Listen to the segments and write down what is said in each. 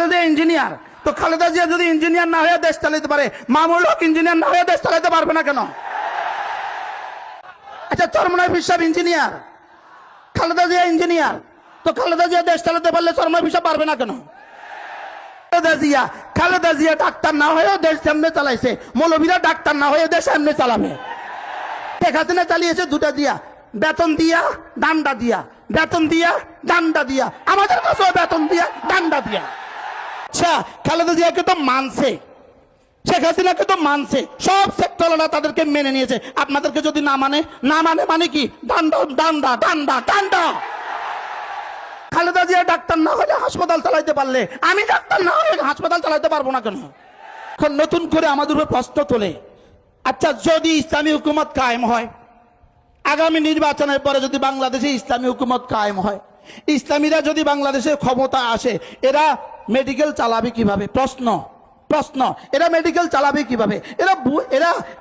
Khaleda Zia engineer, তো খালেদা জিয়া যদি engineer না হয়ে দেশ চালাতে পারে, মামুনুল হক ইঞ্জিনিয়ার না হয়ে দেশ চালাতে পারবে না কেন? আচ্ছা, চরমনাই সাহেব ইঞ্জিনিয়ার, খালেদা জিয়া ইঞ্জিনিয়ার, তো খালেদা জিয়া দেশ চালাতে পারলে চরমনাই সাহেব পারবে না কেন? খালেদা জিয়া ডাক্তার না হয়েও দেশ এমনি চালাইছে, মৌলভীরা ডাক্তার না হয়ে দেশ এমনি চালাবে। শেখ হাসিনা চালিয়েছে দুটা দিয়া, বেতন দিয়া ডান্ডা দিয়া, বেতন দিয়া ডান্ডা দিয়া, আমাদের কাছেও বেতন দিয়া ডান্ডা দিয়া। আচ্ছা, খালেদা জিয়াকে তো মানছে, শেখ হাসিনাকে তো মানছে, সব সেক্টররা তাদেরকে মেনে নিয়েছে। আপনাদেরকে যদি না মানে, না মানে মানে কি? ডান্ডা ডান্ডা ডান্ডা ডান্ডা। খালেদা জিয়া ডাক্তার না হলে হাসপাতাল চালাইতে পারলে, আমি ডাক্তার না হলে হাসপাতাল চালাইতে পারবো না কেন? এখন নতুন করে আমাদের উপর প্রশ্ন তোলে, আচ্ছা যদি ইসলামী হুকুমত কায়েম হয়, আগামী নির্বাচনের পরে যদি বাংলাদেশে ইসলামী হুকুমত কায়েম হয়, ইসলামীরা যদি বাংলাদেশে ক্ষমতা আসে, এরা মেডিকেল চালাবে কিভাবে? প্রশ্ন প্রশ্ন এরা মেডিকেল চালাবে কিভাবে?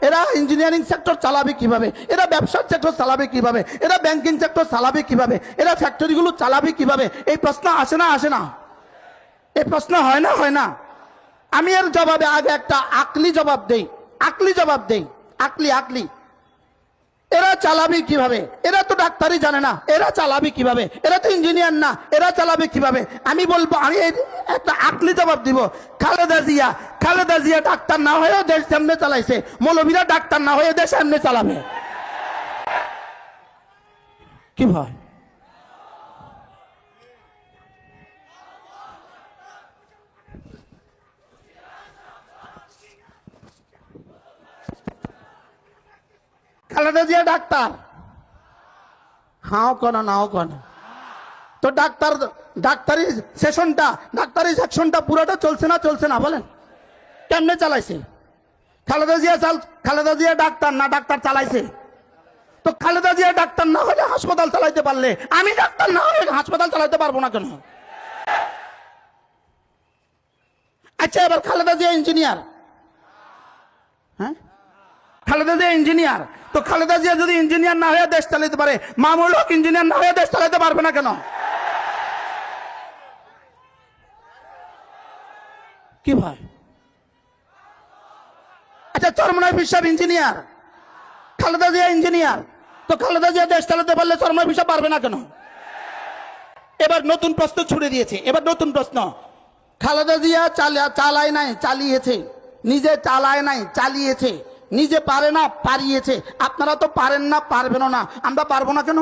এরা ইঞ্জিনিয়ারিং সেক্টর চালাবে কিভাবে? এরা ব্যবসার সেক্টর চালাবে কিভাবে? এরা ব্যাংকিং সেক্টর চালাবে কিভাবে? এরা ফ্যাক্টরিগুলো চালাবে কিভাবে? এই প্রশ্ন আসে না আসে না? এই প্রশ্ন হয় না হয় না? আমি এর জবাবে আগে একটা আকলি জবাব দেই, আকলি জবাব দেই, আকলি আকলি। এরা চালাবে কিভাবে? এরা তো ডাক্তারই জানে না, এরা চালাবে কিভাবে? এরা তো ইঞ্জিনিয়ার না, এরা চালাবে কিভাবে? আমি বলবো, আমি একটা আকলি জবাব দিব, খালেদা জিয়া ডাক্তার না হয়েও দেশ এমনি চালাইছে, মৌলভীরা ডাক্তার না হয়ে দেশ এমনি চালাবে। কি ভাই? খালেদা জিয়া ডাক্তার, হাও কেন নাও কেন? তো ডাক্তারি সেকশনটা পুরোটা চলছে না বলেন? কেমনে চালাইছে? খালেদা জিয়া ডাক্তার না, ডাক্তার চালাইছে। তো খালেদা জিয়া ডাক্তার না হলে হাসপাতাল চালাইতে পারলে, আমি ডাক্তার না হলে হাসপাতাল চালাইতে পারবো না কেন? আচ্ছা, এবার খালেদা জিয়া ইঞ্জিনিয়ার, হ্যাঁ খালেদা জিয়া ইঞ্জিনিয়ার, তো খালেদা জিয়া যদি ইঞ্জিনিয়ার না হয়ে দেশ চালাতে পারে, মামুনুল হক ইঞ্জিনিয়ার না হয়ে দেশ চালাতে পারবে না কেন? কি ভাই? আচ্ছা, চরমনাই সাহেব ইঞ্জিনিয়ার, খালেদা জিয়া ইঞ্জিনিয়ার, তো খালেদা জিয়া দেশ চালাতে পারলে চরমনাই সাহেব পারবে না কেন? এবার নতুন প্রশ্ন ছুড়ে দিয়েছে, এবার নতুন প্রশ্ন, খালেদা জিয়া চালায় নাই চালিয়েছে, নিজে চালায় নাই চালিয়েছে, নিজে পারে না পারিয়েছে, আপনারা তো পারেন না পারবেন না, আমরা পারবো না কেন?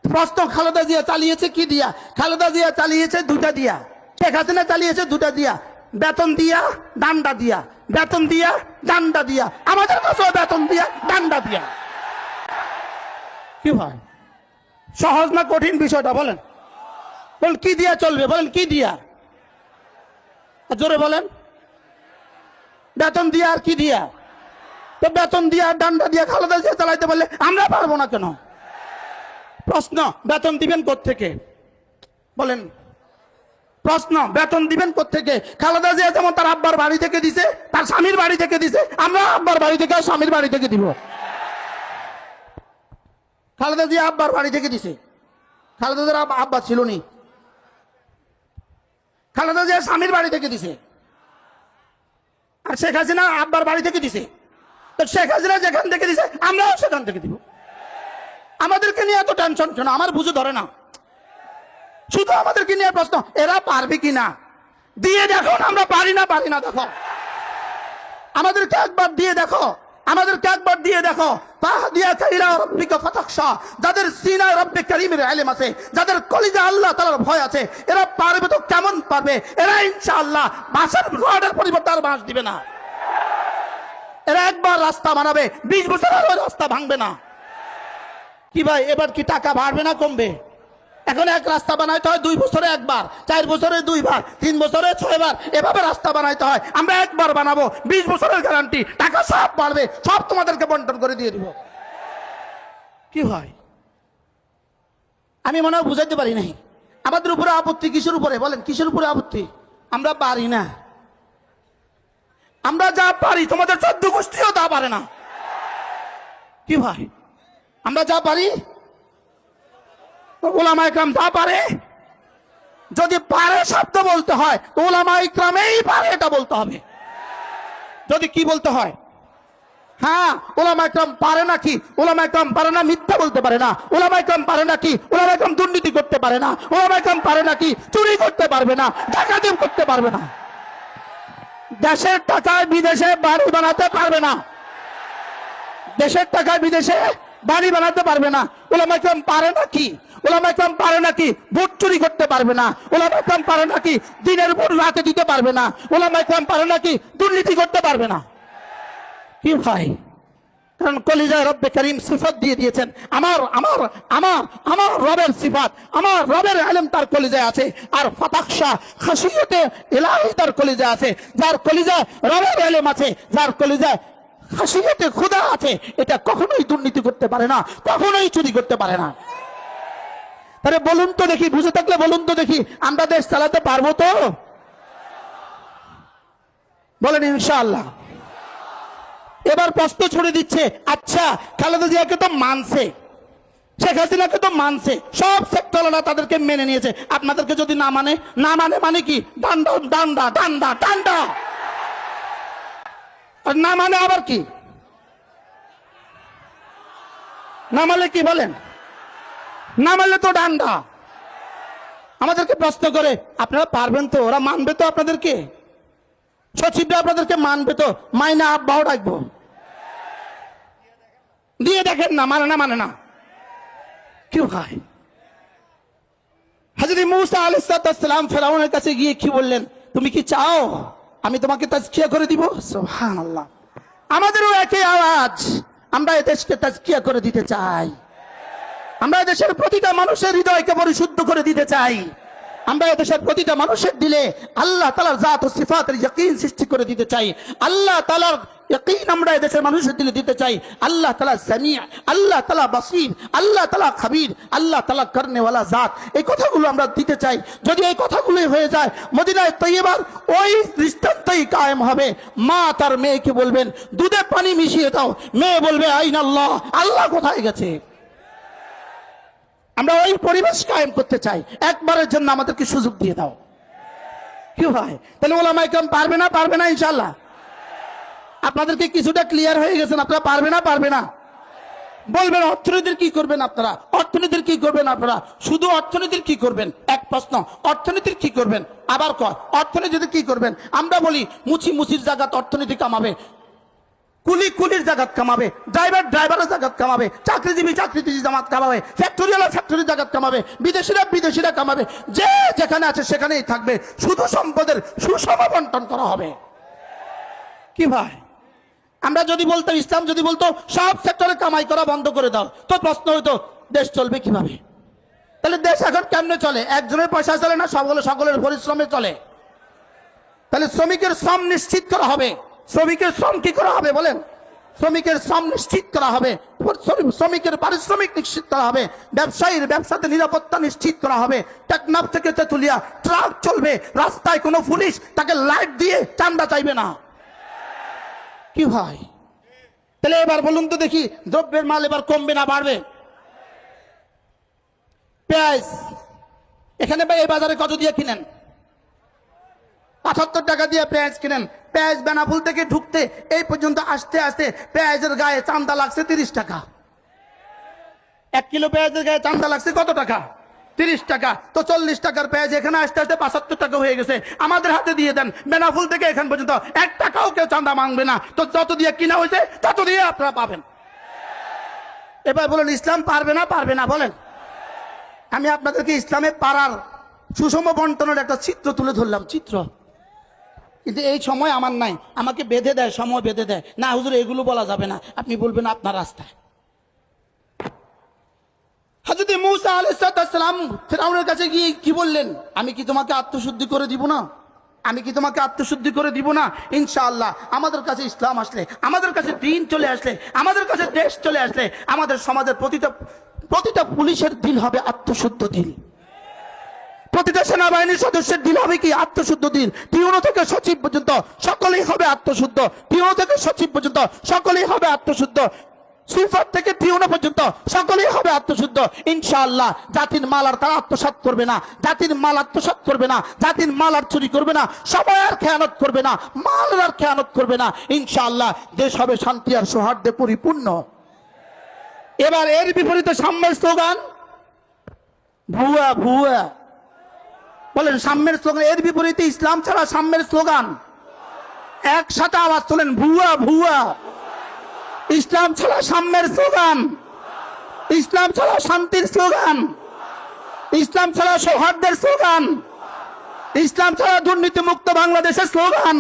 প্রশ্ন, খালেদা জিয়া চালিয়েছে কি দিয়া? খালেদা জিয়া চালিয়েছে দুটা দিয়া, শেখ হাসিনা চালিয়েছে দুটা দিয়া, বেতন দিয়া ডান্ডা দিয়া, বেতন দিয়া ডান্ডা দিয়া, আমাদের কাছেও বেতন দিয়া ডান্ডা দিয়া। কি ভাই, সহজ না কঠিন বিষয়টা? বলেন বলেন, কি দিয়া চলবে? বলেন কি দিয়া? জোরে বলেন। বেতন দিয়া আর কি দিয়া? তো বেতন দিয়া ডান্ডা দিয়া খালেদা জিয়া চালাইতে পারলে আমরা পারবো না কেন? প্রশ্ন, বেতন দিবেন কোত্থেকে? বলেন, প্রশ্ন, বেতন দিবেন কোত্থেকে? খালেদা জিয়া যেমন তার আব্বার বাড়ি থেকে দিছে, তার স্বামীর বাড়ি থেকে দিছে, আমরা আব্বার বাড়ি থেকে আর স্বামীর বাড়ি থেকে দিব। খালেদা জিয়া আব্বার বাড়ি থেকে দিছে, খালেদা জিয়ার আব্বা ছিল নি, খালেদা জিয়া স্বামীর বাড়ি থেকে দিছে, আর শেখ হাসিনা আব্বার বাড়ি থেকে দিছে। তো শেখ হাসিনা যেখান থেকে দিছে আমরাও সেখান থেকে দিব। আমাদেরকে নিয়ে এত টেনশন কেন? আমার বুঝে ধরে না, শুধু আমাদেরকে নিয়ে প্রশ্ন, এরা পারবে কিনা? দিয়ে দেখো, আমরা পারি না দেখো, আমাদেরকে একবার দিয়ে দেখো, আমাদেরকে একবার দিয়ে দেখো। যাদের সিনায় রব্বে কারীমের ইলম আছে, যাদের কলিজা আল্লাহ তাআলার ভয় আছে, এরা পারবে তো কেমন পারবে? এরা ইনশাআল্লাহ বাঁশের রডের পরিবর্তে আর বাঁশ দিবে না। এরা একবার রাস্তা বানাবে, 20 বছর আর রাস্তা ভাঙবে না। কি ভাই, এবার কি টাকা বাড়বে না কমবে? এখন এক রাস্তা বানাইতে হয় 2 বছরে একবার, 4 বছরে 2 বার, 3 বছরে 6 বার, এভাবে রাস্তা বানাইতে হয়। আমরা একবার বানাবো, 20 বছরের গ্যারান্টি, টাকা সব বাড়বে, সব তোমাদেরকে বন্টন করে দিয়ে দিব। কি হয়, আমি মনে হয় বুঝাইতে পারি নাই। আমাদের উপরে আপত্তি কিসের উপরে? বলেন কিসের উপরে আপত্তি? আমরা পারি না, আমরা যা পারি তোমাদের 14 গোষ্ঠীও তা পারে না। কি ভাই, আমরা যা পারি ওলামায়ে কেরাম যা পারে যদি পারে শব্দ বলতে হয় তো উলামা ইকরামেই পারে এটা বলতে হবে। যদি কি বলতে হয়, হ্যাঁ উলামা ইকরাম পারে নাকি, উলামা ইকরাম পারে না মিথ্যা বলতে পারে না, উলামা ইকরাম পারে নাকি, উলামা ইকরাম দুর্নীতি করতে পারে না, উলামা ইকরাম পারে নাকি চুরি করতে পারবে না, ডাকাতি করতে পারবে না, দেশের টাকায় বিদেশে বাড়ি বানাতে পারবে না, দেশের টাকায় বিদেশে বাড়ি বানাতে পারবে না। উলামা ইকরাম পারে নাকি, উলামা ইকরাম পারে নাকি ভোট চুরি করতে পারবে না, উলামা ইকরাম পারে নাকি দিনের ভোট রাতে দিতে পারবে না, উলামা ইকরাম পারে নাকি দুর্নীতি করতে পারবে না। কি ভাই, কারণ কলিজায় রব্বে করিম সিফাত দিয়ে দিয়েছেন, আমার আমার আমার আমার রবের সিফাত, আমার রবের ইলম তার কলিজায় আছে, আর ফাতাখশা খাশিয়তে ইলাহি তার কলিজায় আছে। যার কলিজায় রবের ইলম আছে, যার কলিজায় খাশিয়তে খোদা আছে, এটা কখনোই দুর্নীতি করতে পারে না, কখনোই চুরি করতে পারে না। তাহলে বলুন তো দেখি, বুঝে থাকলে বলুন তো দেখি, আমরা দেশ চালাতে পারবো তো? বলেন ইনশাআল্লাহ। এবার প্রশ্ন ছড়ে দিচ্ছে, আচ্ছা খালেদা জিয়াকে তো মানছে, শেখ হাসিনাকে তো মানছে, সব সেক্টররা তাদেরকে মেনে নিয়েছে, আপনাদেরকে যদি না মানে, না মানে মানে কি ডান্ডা ডান্ডা ডান্ডা ডান্ডা, আর না মানে আবার কি, না মানলে কি বলেন, না মানলে তো ডান্ডা। আমাদেরকে প্রশ্ন করে আপনারা পারবেন তো, ওরা মানবে তো আপনাদেরকে, সচিবরা আপনাদেরকে মানবে তো, মাইনা আব্বাও ডাকবো, দিয়ে দেখেন না, মানে না মানে না। কি ভাই, হযরত মূসা আলাইহিস সালাম ফেরাউনের কাছে গিয়ে কি বললেন, তুমি কি চাও আমি তোমাকে তাজকিয়া করে দিব? সুবহানাল্লাহ। আমাদেরও একই আওয়াজ, আমরা এই দেশকে তাজকিয়া করে দিতে চাই, আমরা দেশের প্রতিটা মানুষের হৃদয়কে পরিশুদ্ধ করে দিতে চাই, আমরা দেশের প্রতিটা মানুষের দিলে আল্লাহ তাআলার জাত ও সিফাতের ইয়াকিন সৃষ্টি করে দিতে চাই, আল্লাহ তাআলার ইয়াকিন আমরা দেশের মানুষের দিলে দিতে চাই। আল্লাহ তাআলা সামিয়া, আল্লাহ তাআলা বাসীর, আল্লাহ তাআলা খাবীর, আল্লাহ তাআলা করনেওয়ালা জাত, এই কথাগুলো আমরা দিতে চাই। যদি এই কথাগুলোই হয়ে যায়, মদিনায় তৈয়বার ওই দৃষ্টান্তই কায়েম হবে। মা তার মেয়েকে বলবেন দুধে পানি মিশিয়ে দাও, মেয়ে বলবে আইনাল্লাহ, আল্লাহ কোথায় গেছে? আমরা ওই পরিবেশ কায়েম করতে চাই, একবারের জন্য আমাদেরকে সুযোগ দিয়ে দাও। কি ভাই, তাহলে উলামা ইকরাম পারবে না, পারবে না ইনশাআল্লাহ? আপনাদেরকে কিছুটা ক্লিয়ার হয়ে গেছেন, আপনারা পারবে না, পারবে না বলবেন। অর্থনীতির কি করবেন আপনারা, অর্থনীতির কি করবেন আপনারা, শুধু অর্থনীতির কি করবেন? এক প্রশ্ন, অর্থনীতির কি করবেন? আবার কয় অর্থনীতিতে কি করবেন? আমরা বলি মুচি মুচির জায়গাত অর্থনীতি কামাবে, কুলি কুলির জায়গাত কামাবে, ড্রাইভার ড্রাইভারের জায়গাত কামাবে, চাকরিজীবী চাকরিজীবী জামাত কামাবে, ফ্যাক্টরিওয়ালা ফ্যাক্টরির জায়গাত কামাবে, বিদেশিরা বিদেশিরা কামাবে, যে যেখানে আছে সেখানেই থাকবে, শুধু সম্পদের সুষম বন্টন করা হবে। কি ভাই, আমরা যদি বলতাম, ইসলাম যদি বলতো সব সেক্টরে কামাই করা বন্ধ করে দাও, তো প্রশ্ন হইতো দেশ চলবে কিভাবে? তাহলে দেশ এখন কেমনে চলে? একজনের পয়সা চলে না, সকলের পরিশ্রমে চলে। তাহলে শ্রমিকের শ্রম নিশ্চিত করা হবে। শ্রমিকের শ্রম কি করা হবে বলেন? শ্রমিকের শ্রম নিশ্চিত করা হবে, শ্রমিকের পারিশ্রমিক নিশ্চিত করা হবে, ব্যবসায়ীর ব্যবসাতে নিরাপত্তা নিশ্চিত করা হবে। টেকনাফ থেকে তেতুলিয়া ট্রাক চলবে, রাস্তায় কোনো পুলিশ তাকে লাইট দিয়ে চান্দা চাইবে না। কি ভাই, তাহলে এবার বলুন তো দেখি, দ্রব্যের মাল এবার কমবে না বাড়বে? পেঁয়াজ এখানে ভাই এই বাজারে কত দিয়ে কিনেন? ৭৫ টাকা দিয়ে পেঁয়াজ কিনেন। পেঁয়াজ বেনাপুল থেকে ঢুকতে এই পর্যন্ত আসতে আসতে পেঁয়াজের গায়ে চান্দা লাগছে 30 টাকা। 1 কিলো পেঁয়াজের গায়ে চান্দা লাগছে কত টাকা? 30 টাকা। তো 40 টাকার পেঁয়াজ এখানে আসতে আসতে 75 টাকা হয়ে গেছে। আমাদের হাতে দিয়ে দেন, বেনাপুল থেকে এখান পর্যন্ত 1 টাকাও কেউ চান্দা মাংবে না। তো যত দিয়ে কিনা হয়েছে তত দিয়ে আপনারা পাবেন। এবার বলেন ইসলাম পারবে না, পারবে না বলেন? আমি আপনাদেরকে ইসলামে পারার সুষম বন্টনের একটা চিত্র তুলে ধরলাম, চিত্র। কিন্তু এই সময় আমার নাই, আমাকে বেঁধে দেয়, সময় বেঁধে দেয়, না হুজুর এগুলো বলা যাবে না, আপনি বলবেন আপনার রাস্তায়। হযরত মূসা আলাইহিস সালাম ফিরআউনের কাছে গিয়ে কি বললেন? আমি কি তোমাকে আত্মশুদ্ধি করে দিব না? আমি কি তোমাকে আত্মশুদ্ধি করে দিব না? ইনশাআল্লাহ আমাদের কাছে ইসলাম আসলে, আমাদের কাছে দ্বীন চলে আসলে, আমাদের কাছে দেশ চলে আসলে, আমাদের সমাজের প্রতিটা পুলিশের দিল হবে আত্মশুদ্ধ দিল, প্রতিটা সেনাবাহিনীর সদস্যের দিল হবে কি? আত্মশুদ্ধ দিল। টিউনো থেকে সচিব পর্যন্ত সকলেই হবে আত্মশুদ্ধ, টিউনো থেকে সচিব পর্যন্ত সকলেই হবে আত্মশুদ্ধ। সুফার থেকে টিউনা পর্যন্ত সকলেই হবে আত্মশুদ্ধ ইনশাআল্লাহ। জাতির মাল আর তারা আত্মসাৎ করবে না, জাতির মাল আত্মসাৎ করবে না, জাতির মাল আর চুরি করবে না, সবাই আর খেয়ানত করবে না, মাল আর খেয়ানত করবে না ইনশাআল্লাহ। দেশ হবে শান্তি আর সৌহার্দ্যে পরিপূর্ণ। এবার এর বিপরীতে সাম্যের স্লোগান ভুয়া ভুয়া বলেন, সাম্যের স্লোগান এর বিপরীতে ইসলাম ছাড়া সাম্যের স্লোগান। একসাথে আওয়াজ তোলেন, ভুয়া ভুয়া। ইসলাম ছাড়া সাম্যের স্লোগান, ইসলাম ছাড়া শান্তির স্লোগান, ইসলাম ছাড়া সৌহার্দ্যের স্লোগান, ইসলাম ছাড়া দুর্নীতি মুক্ত বাংলাদেশের স্লোগান,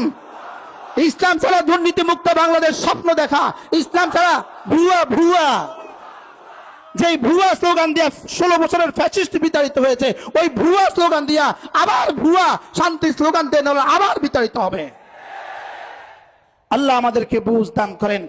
ইসলাম ছাড়া দুর্নীতি মুক্ত বাংলাদেশ স্বপ্ন দেখা, ইসলাম ছাড়া ভুয়া ভুয়া। যেই ভুয়া স্লোগান দিয়া 16 বছরের ফ্যাসিস্ট বিতাড়িত হয়েছে, ওই ভুয়া স্লোগান দিয়া আবার ভুয়া শান্তি স্লোগান দিয়ে আবার বিতাড়িত হবে। আল্লাহ আমাদেরকে বুঝ দান করেন।